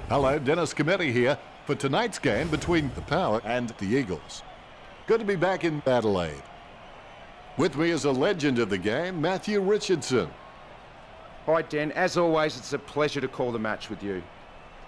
Hello, Dennis Cometti here for tonight's game between the Power and the Eagles. Good to be back in Adelaide. With me is a legend of the game, Matthew Richardson. Hi Den, as always it's a pleasure to call the match with you.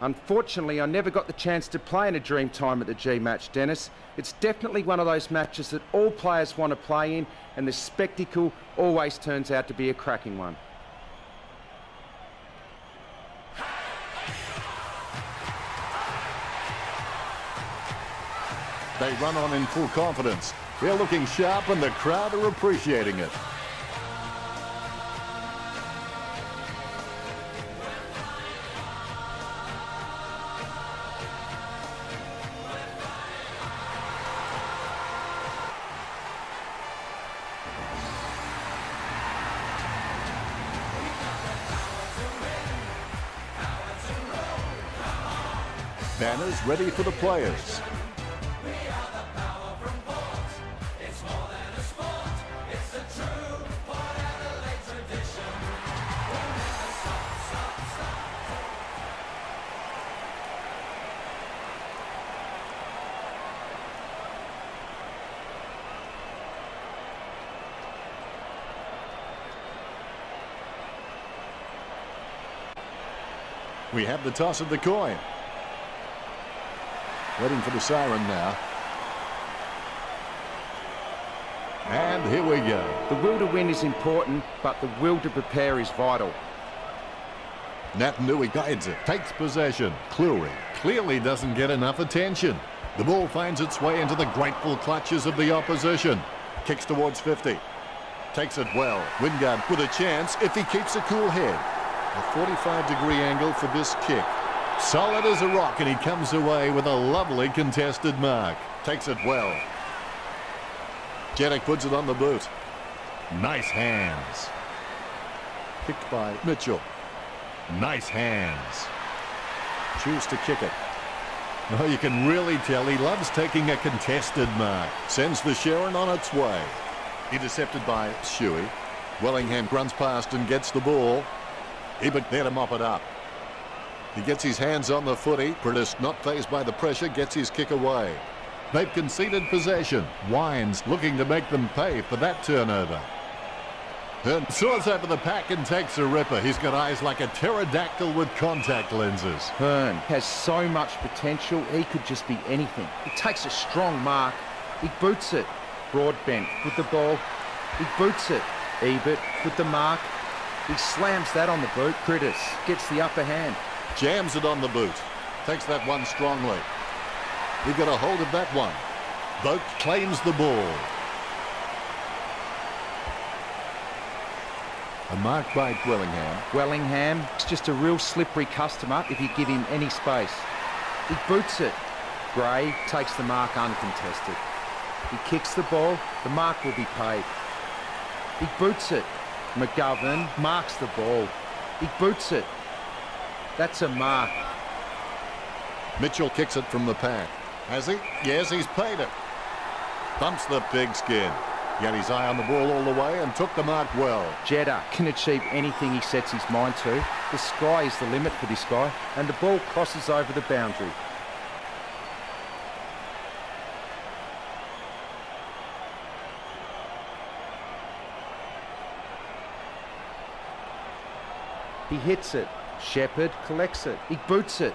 Unfortunately I never got the chance to play in a dream time at the G match, Dennis. It's definitely one of those matches that all players want to play in, and the spectacle always turns out to be a cracking one. They run on in full confidence. They're looking sharp and the crowd are appreciating it. Banners ready for the players. We have the toss of the coin. Waiting for the siren now. And here we go. The will to win is important, but the will to prepare is vital. Natanui guides it, takes possession. Cleary clearly doesn't get enough attention. The ball finds its way into the grateful clutches of the opposition. Kicks towards 50. Takes it well. Wingard with a chance if he keeps a cool head. A 45-degree angle for this kick. Solid as a rock, and he comes away with a lovely contested mark. Takes it well. Jeddick puts it on the boot. Nice hands. Kicked by Mitchell. Nice hands. Choose to kick it. Oh, you can really tell he loves taking a contested mark. Sends the Sharon on its way. Intercepted by Shuey. Wellingham runs past and gets the ball. Ebert there to mop it up. He gets his hands on the footy. Prentice, not fazed by the pressure, gets his kick away. They've conceded possession. Wines looking to make them pay for that turnover. Hearn soars over the pack and takes a ripper. He's got eyes like a pterodactyl with contact lenses. Hearn has so much potential, he could just be anything. He takes a strong mark. He boots it. Broadbent with the ball. He boots it. Ebert with the mark. He slams that on the boot. Prentice gets the upper hand. Jams it on the boot. Takes that one strongly. He got a hold of that one. Boat claims the ball. A mark by Wellingham. Wellingham is just a real slippery customer if you give him any space. He boots it. Gray takes the mark uncontested. He kicks the ball. The mark will be paid. He boots it. McGovern marks the ball. He boots it. That's a mark. Mitchell kicks it from the pack. Has he? Yes, he's paid it. Bumps the pigskin. He had his eye on the ball all the way and took the mark well. Jeddah can achieve anything he sets his mind to. The sky is the limit for this guy, and the ball crosses over the boundary. He hits it. Shepherd collects it. He boots it.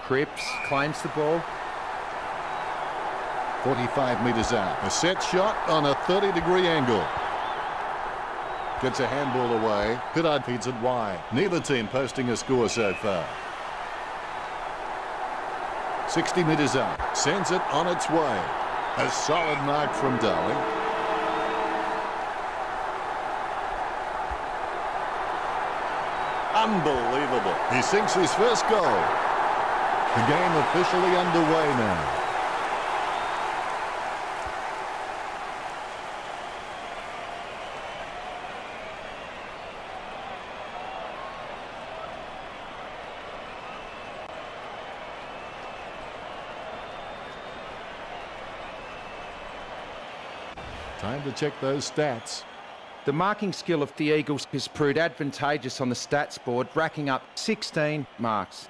Cripps claims the ball. 45 metres out. A set shot on a 30-degree angle. Gets a handball away. Pittard feeds it wide. Neither team posting a score so far. 60 metres out. Sends it on its way. A solid mark from Darling. Unbelievable. He sinks his first goal. The game officially underway now. Time to check those stats. The marking skill of the Eagles has proved advantageous on the stats board, racking up 16 marks.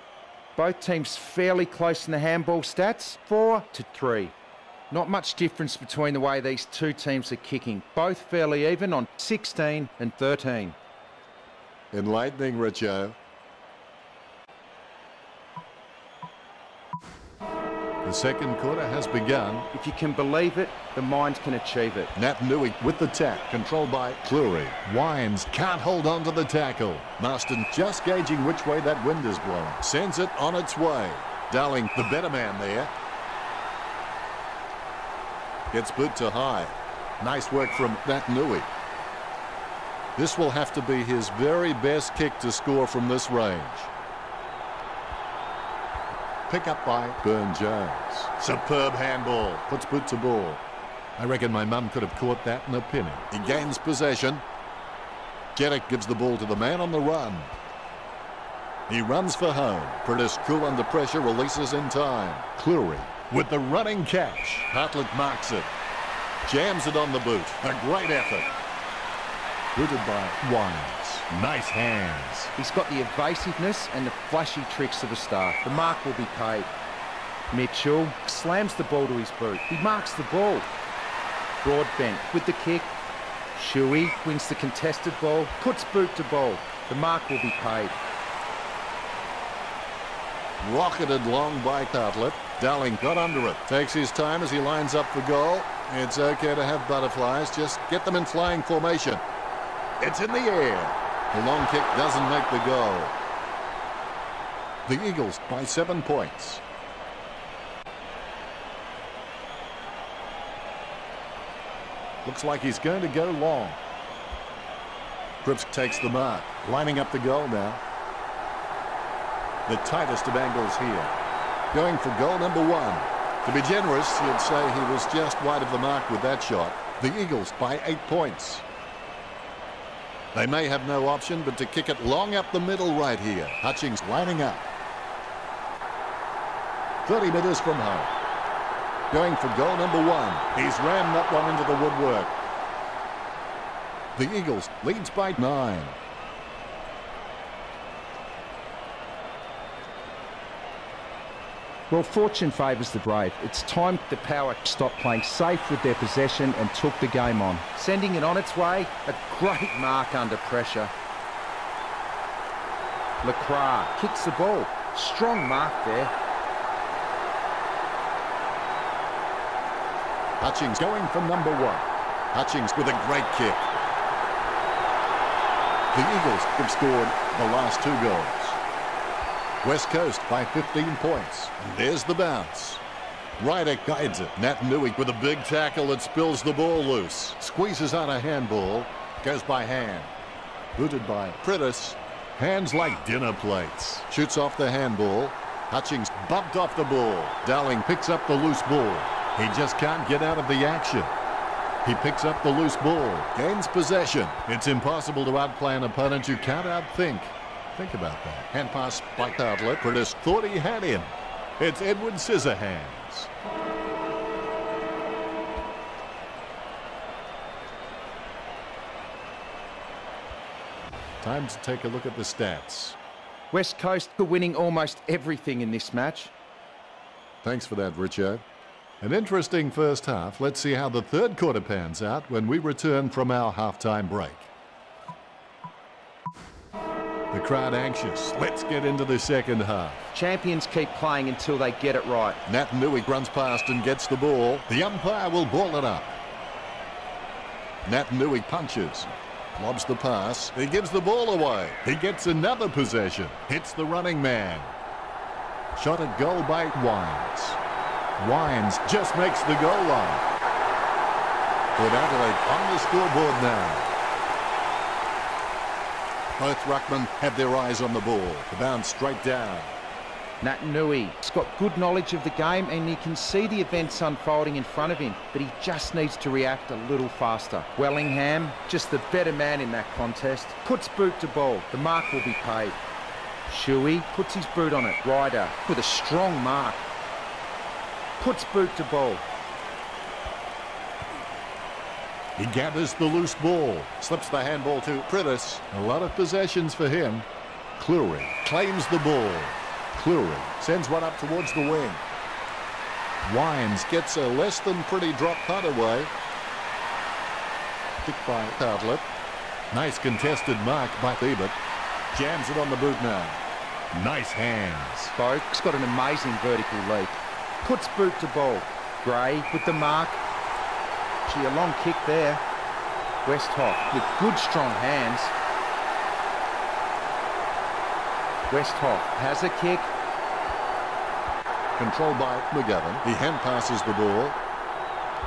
Both teams fairly close in the handball stats, 4-3. Not much difference between the way these two teams are kicking. Both fairly even on 16 and 13. Enlightening, Richo. The second quarter has begun. If you can believe it, the mind can achieve it. Naitanui with the tap, controlled by Cleary. Wines can't hold on to the tackle. Marston just gauging which way that wind is blowing. Sends it on its way. Dowling, the better man there. Gets boot to high. Nice work from Naitanui. This will have to be his very best kick to score from this range. Pick up by Burn-Jones. Superb handball. Puts boot to ball. I reckon my mum could have caught that in a penny. He gains possession. Jeddick gives the ball to the man on the run. He runs for home. British cool under pressure, releases in time. Cleary with the running catch. Hartlett marks it. Jams it on the boot. A great effort. Booted by Wines. Nice hands. He's got the evasiveness and the flashy tricks of a star. The mark will be paid. Mitchell slams the ball to his boot. He marks the ball. Broadbent with the kick. Shuey wins the contested ball, puts boot to ball. The mark will be paid. Rocketed long by Hartlett. Dowling got under it. Takes his time as he lines up for goal. It's okay to have butterflies. Just get them in flying formation. It's in the air. The long kick doesn't make the goal. The Eagles by 7 points. Looks like he's going to go long. Cripps takes the mark. Lining up the goal now. The tightest of angles here. Going for goal number 1. To be generous, you'd say he was just wide of the mark with that shot. The Eagles by 8 points. They may have no option but to kick it long up the middle right here. Hutchings lining up. 30 metres from home. Going for goal number 1. He's rammed that one into the woodwork. The Eagles leads by 9. Well, fortune favours the brave. It's time the Power stopped playing safe with their possession and took the game on. Sending it on its way, a great mark under pressure. Lacroix kicks the ball. Strong mark there. Hutchings going for number 1. Hutchings with a great kick. The Eagles have scored the last 2 goals. West Coast by 15 points. And there's the bounce. Ryder guides it. Naitanui with a big tackle that spills the ball loose. Squeezes out a handball. Goes by hand. Booted by Prittis. Hands like dinner plates. Shoots off the handball. Hutchings bumped off the ball. Dowling picks up the loose ball. He just can't get out of the action. He picks up the loose ball. Gains possession. It's impossible to outplay an opponent you can't outthink. Think about that. Hand pass by Hartlett. Prittis thought he had him. It's Edward Scissorhands. Time to take a look at the stats. West Coast are winning almost everything in this match. Thanks for that, Richo. An interesting first half. Let's see how the third quarter pans out when we return from our halftime break. The crowd anxious. Let's get into the second half. Champions keep playing until they get it right. Naitanui runs past and gets the ball. The umpire will ball it up. Naitanui punches. Lobs the pass. He gives the ball away. He gets another possession. Hits the running man. Shot at goal by Wines. Wines just makes the goal line. Port Adelaide on the scoreboard now. Both ruckmen have their eyes on the ball. The bounce straight down. Naitanui has got good knowledge of the game and he can see the events unfolding in front of him, but he just needs to react a little faster. Wellingham, just the better man in that contest, puts boot to ball. The mark will be paid. Shuey puts his boot on it. Ryder with a strong mark. Puts boot to ball. He gathers the loose ball. Slips the handball to Prittis. A lot of possessions for him. Cleary claims the ball. Cleary sends one up towards the wing. Wines gets a less than pretty drop punt away. Kicked by Outlet. Nice contested mark by Ebert. Jams it on the boot now. Nice hands. Boak's got an amazing vertical leap. Puts boot to ball. Gray with the mark. Gee, a long kick there. Westhoff with good strong hands. Westhoff has a kick. Controlled by McGovern. He hand passes the ball.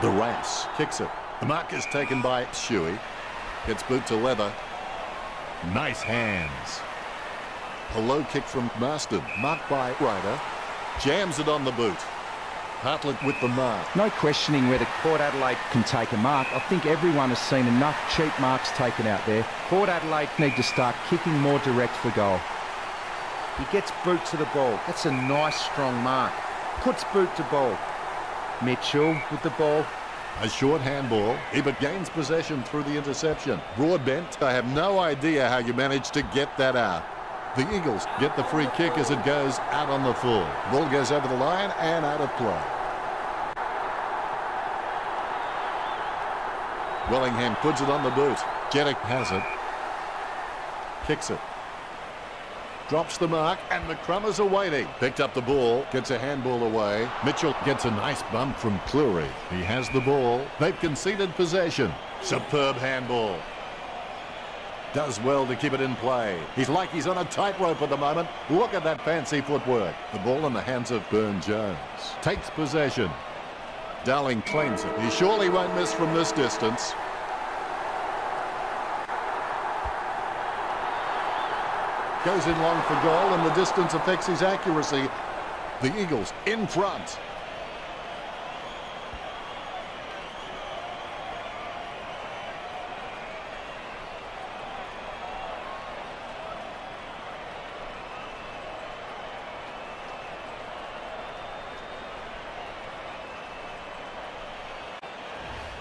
The Raps kicks it. The mark is taken by Shuey. Gets boot to Leather. Nice hands. A low kick from Marston. Marked by Ryder. Jams it on the boot. Hartlett with the mark. No questioning whether Port Adelaide can take a mark. I think everyone has seen enough cheap marks taken out there. Port Adelaide need to start kicking more direct for goal. He gets boot to the ball. That's a nice strong mark. Puts boot to ball. Mitchell with the ball. A short handball. Ebert gains possession through the interception. Broadbent. I have no idea how you managed to get that out. The Eagles get the free kick as it goes out on the full. Ball goes over the line and out of play. Wellingham puts it on the boot. Jeddick has it. Kicks it. Drops the mark, and McCrummers are waiting. Picked up the ball, gets a handball away. Mitchell gets a nice bump from Cleary. He has the ball. They've conceded possession. Superb handball. Does well to keep it in play. He's like he's on a tightrope at the moment. Look at that fancy footwork. The ball in the hands of Burne-Jones. Takes possession. Dowling claims it. He surely won't miss from this distance. Goes in long for goal, and the distance affects his accuracy. The Eagles in front.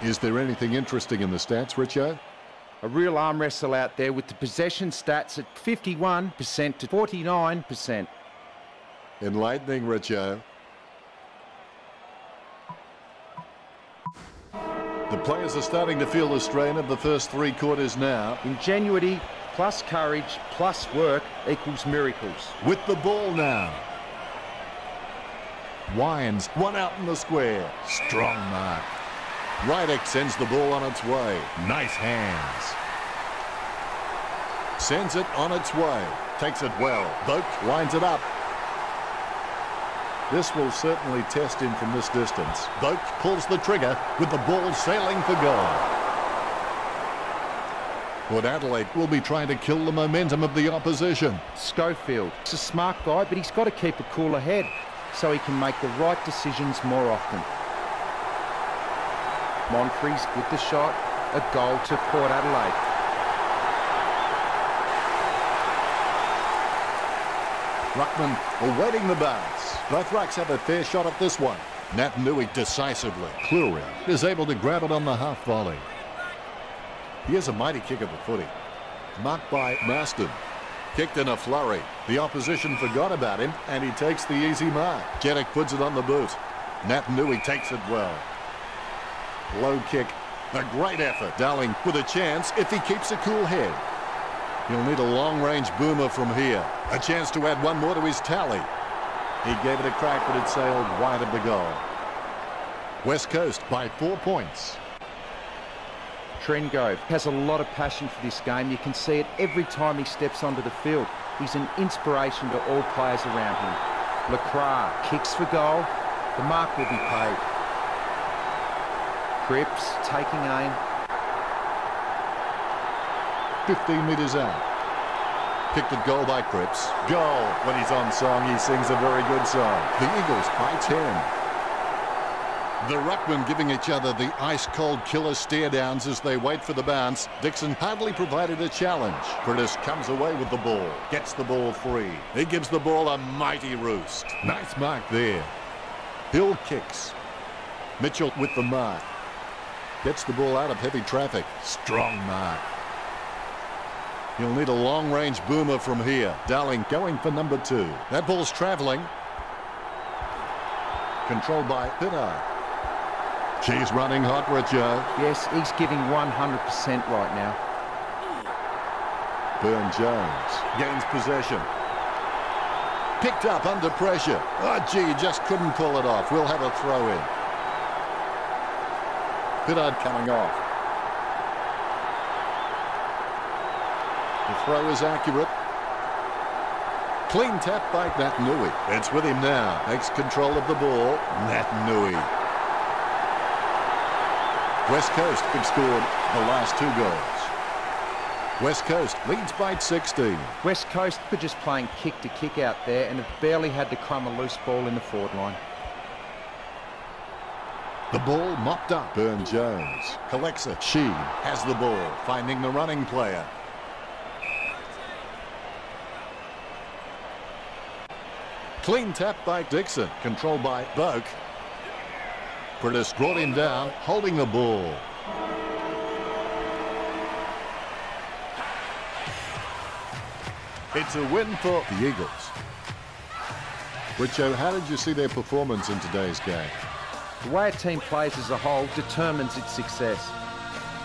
Is there anything interesting in the stats, Richo? A real arm wrestle out there with the possession stats at 51% to 49%. Enlightening, Richo. The players are starting to feel the strain of the first 3 quarters now. Ingenuity plus courage plus work equals miracles. With the ball now. Wines, one out in the square. Strong mark. Rydick sends the ball on its way. Nice hands. Sends it on its way. Takes it well. Boak lines it up. This will certainly test him from this distance. Boak pulls the trigger with the ball sailing for goal. Port Adelaide will be trying to kill the momentum of the opposition. Schofield, he's a smart guy, but he's got to keep a cooler head so he can make the right decisions more often. Monfries with the shot, a goal to Port Adelaide. Ruckman awaiting the bounce. Both rucks have a fair shot at this one. Naitanui decisively. Cleary is able to grab it on the half volley. He has a mighty kick at the footy. Marked by Marston. Kicked in a flurry. The opposition forgot about him, and he takes the easy mark. Jeddick puts it on the boot. Naitanui takes it well. Low kick. A great effort. Dowling with a chance if he keeps a cool head. He'll need a long-range boomer from here. A chance to add one more to his tally. He gave it a crack, but it sailed wide of the goal. West Coast by 4 points. Trengove has a lot of passion for this game. You can see it every time he steps onto the field. He's an inspiration to all players around him. Lacroix kicks for goal. The mark will be paid. Cripps taking aim. 15 metres out. Kicked at goal by Cripps. Goal. When he's on song, he sings a very good song. The Eagles by 10. The ruckmen giving each other the ice-cold killer stare-downs as they wait for the bounce. Dixon hardly provided a challenge. Curtis comes away with the ball. Gets the ball free. He gives the ball a mighty roost. Nice mark there. Hill kicks. Mitchell with the mark. Gets the ball out of heavy traffic. Strong mark. He'll need a long-range boomer from here. Darling going for number 2. That ball's travelling. Controlled by Pittard. She's running hot, Richo. Yes, he's giving 100% right now. Burne-Jones gains possession. Picked up under pressure. Oh, gee, just couldn't pull it off. We'll have a throw in. Pittard coming off. The throw is accurate. Clean tap by Naitanui. It's with him now. Takes control of the ball. Naitanui. West Coast have scored the last 2 goals. West Coast leads by 16. West Coast were just playing kick to kick out there and have barely had to crumb a loose ball in the forward line. The ball mopped up. Burne-Jones collects it. She has the ball, finding the running player. Clean tap by Dixon. Controlled by Boak. British brought him down, holding the ball. It's a win for the Eagles. Richo, how did you see their performance in today's game? The way a team plays as a whole determines its success.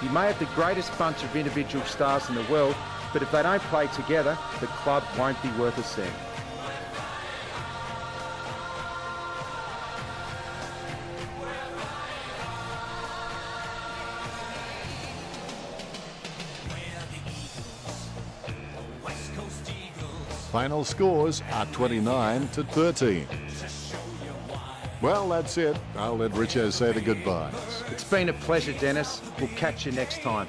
You may have the greatest bunch of individual stars in the world, but if they don't play together, the club won't be worth a cent. Final scores are 29-13. Well, that's it. I'll let Richo say the goodbyes. It's been a pleasure, Dennis. We'll catch you next time.